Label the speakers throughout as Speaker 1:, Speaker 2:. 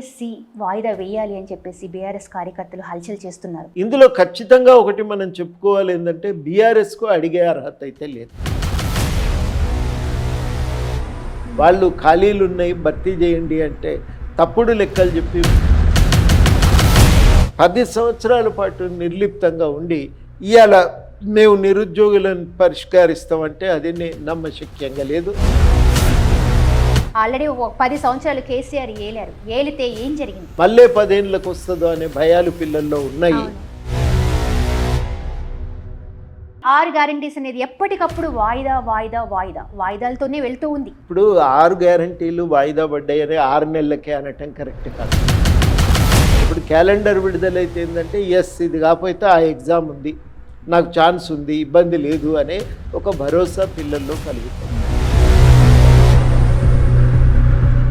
Speaker 1: DSC వాయిదా వేయాలి అని చెప్పేసి బీఆర్ఎస్ కార్యకర్తలు హల్చల్ చేస్తున్నారు.
Speaker 2: ఇందులో ఖచ్చితంగా ఒకటి మనం చెప్పుకోవాలి ఏంటంటే బీఆర్ఎస్కు అడిగే అర్హత అయితే లేదు. వాళ్ళు ఖాళీలు ఉన్నాయి భర్తీ చేయండి అంటే తప్పుడు లెక్కలు చెప్పి 10 సంవత్సరాల పాటు నిర్లిప్తంగా ఉండి ఇవాళ మేము నిరుద్యోగులను పరిష్కరిస్తామంటే అది నమ్మశక్యంగా లేదు.
Speaker 1: ఆల్రెడీ 10 సంవత్సరాలు కేసీఆర్ ఏలారు. ఏలితే ఏం జరిగింది?
Speaker 2: మళ్ళీ 10 ఏళ్ళకు వస్తుందో అనే భయాలు పిల్లల్లో ఉన్నాయి.
Speaker 1: 6 గ్యారంటీస్ అనేది ఎప్పటికప్పుడు వాయిదా వాయిదా వాయిదా వాయిదాలతోనే వెళ్తూ ఉంది.
Speaker 2: ఇప్పుడు 6 గ్యారంటీలు వాయిదా పడ్డాయని 6 నెలలకే అనటం కరెక్ట్ కాదు. ఇప్పుడు క్యాలెండర్ విడుదలైతే ఏంటంటే ఎస్ ఇది కాకపోతే ఆ ఎగ్జామ్ ఉంది, నాకు ఛాన్స్ ఉంది, ఇబ్బంది లేదు అనే ఒక భరోసా పిల్లల్లో కలుగుతుంది.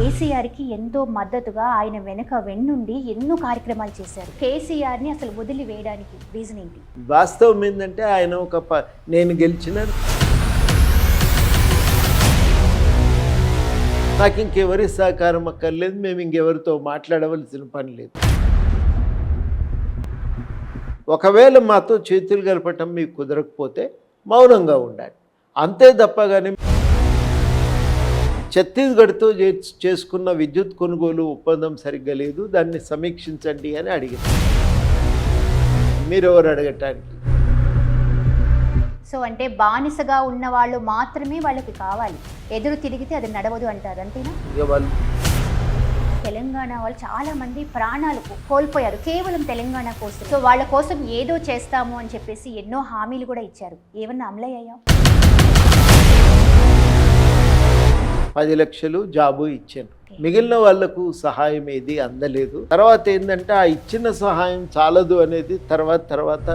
Speaker 1: కేసీఆర్కి ఎంతో మద్దతుగా ఆయన వెనుక వెన్నుండి ఎన్నో కార్యక్రమాలు చేశారు. కేసీఆర్ని అసలు వదిలి వేయడానికి రీజన్ ఏంటి?
Speaker 2: వాస్తవం ఏంటంటే ఆయన నేను గెలిచిన నాకు ఇంకెవరి సహకారం అక్కర్లేదు, మేము ఇంకెవరితో మాట్లాడవలసిన పని లేదు. ఒకవేళ మాతో చేతులు కలపటం మీకు కుదరకపోతే మౌనంగా ఉండాలి అంతే తప్ప. కానీ ఛత్తీస్గఢ్తో చేసుకున్న విద్యుత్ కొనుగోలు ఒప్పందం సరిగ్గా లేదు, దాన్ని సమీక్షించండి అని అడిగారు. మీరెవరు అడగటానికి?
Speaker 1: సో అంటే బానిసగా ఉన్న వాళ్ళు మాత్రమే వాళ్ళకి కావాలి, ఎదురు తిరిగితే అది నడవదు అంటారు, అంతేనా?
Speaker 2: ఇక వాళ్ళు
Speaker 1: తెలంగాణ వాళ్ళు చాలా మంది ప్రాణాలు కోల్పోయారు కేవలం తెలంగాణ కోసం. సో వాళ్ళ కోసం ఏదో చేస్తాము అని చెప్పేసి ఎన్నో హామీలు కూడా ఇచ్చారు. ఏమన్నా అమలయ్యాయా?
Speaker 2: 10 లక్షలు జాబు ఇచ్చాను, మిగిలిన వాళ్లకు సహాయం ఏది అందలేదు. తర్వాత ఏంటంటే ఆ ఇచ్చిన సహాయం చాలదు అనేది తర్వాత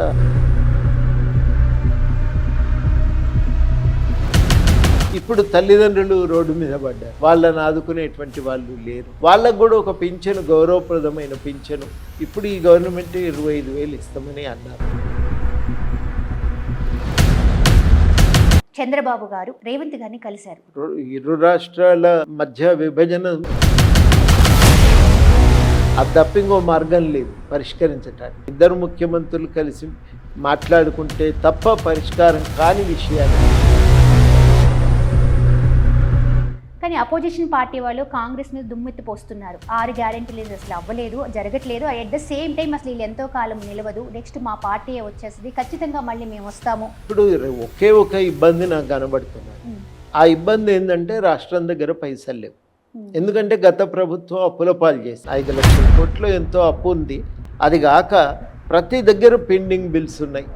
Speaker 2: ఇప్పుడు తల్లిదండ్రులు రోడ్డు మీద పడ్డారు, వాళ్ళని ఆదుకునేటువంటి వాళ్ళు లేరు. వాళ్ళకు కూడా ఒక పింఛను, గౌరవప్రదమైన పింఛను ఇప్పుడు ఈ గవర్నమెంట్ 25,000 ఇస్తామని అన్నారు.
Speaker 1: చంద్రబాబు గారు రేవంత్ గారిని కలిశారు.
Speaker 2: ఇరు రాష్ట్రాల మధ్య విభజన అది తప్ప ఇంకో మార్గం లేదు పరిష్కరించటానికి. ఇద్దరు ముఖ్యమంత్రులు కలిసి మాట్లాడుకుంటే తప్ప పరిష్కారం కాని విషయాలు.
Speaker 1: కానీ అపోజిషన్ పార్టీ వాళ్ళు కాంగ్రెస్ మీద దుమ్మెత్తి పోస్తున్నారు. 6 గ్యారెంటీలు అసలు అవ్వలేదు, జరగట్లేదు. అట్ ద సేమ్ టైం అసలు వీళ్ళు ఎంతో కాలం నిలవదు, నెక్స్ట్ మా పార్టీ వచ్చేస్తుంది, ఖచ్చితంగా మళ్ళీ మేము వస్తాము.
Speaker 2: ఇప్పుడు ఒక ఇబ్బంది నాకు కనబడుతున్నది. ఆ ఇబ్బంది ఏంటంటే రాష్ట్రం దగ్గర పైసలు లేవు. ఎందుకంటే గత ప్రభుత్వం అప్పుల పాలు చేసి 5 లక్షల కోట్లు ఎంతో అప్పు ఉంది. అది కాక ప్రతి దగ్గర పెండింగ్ బిల్స్ ఉన్నాయి.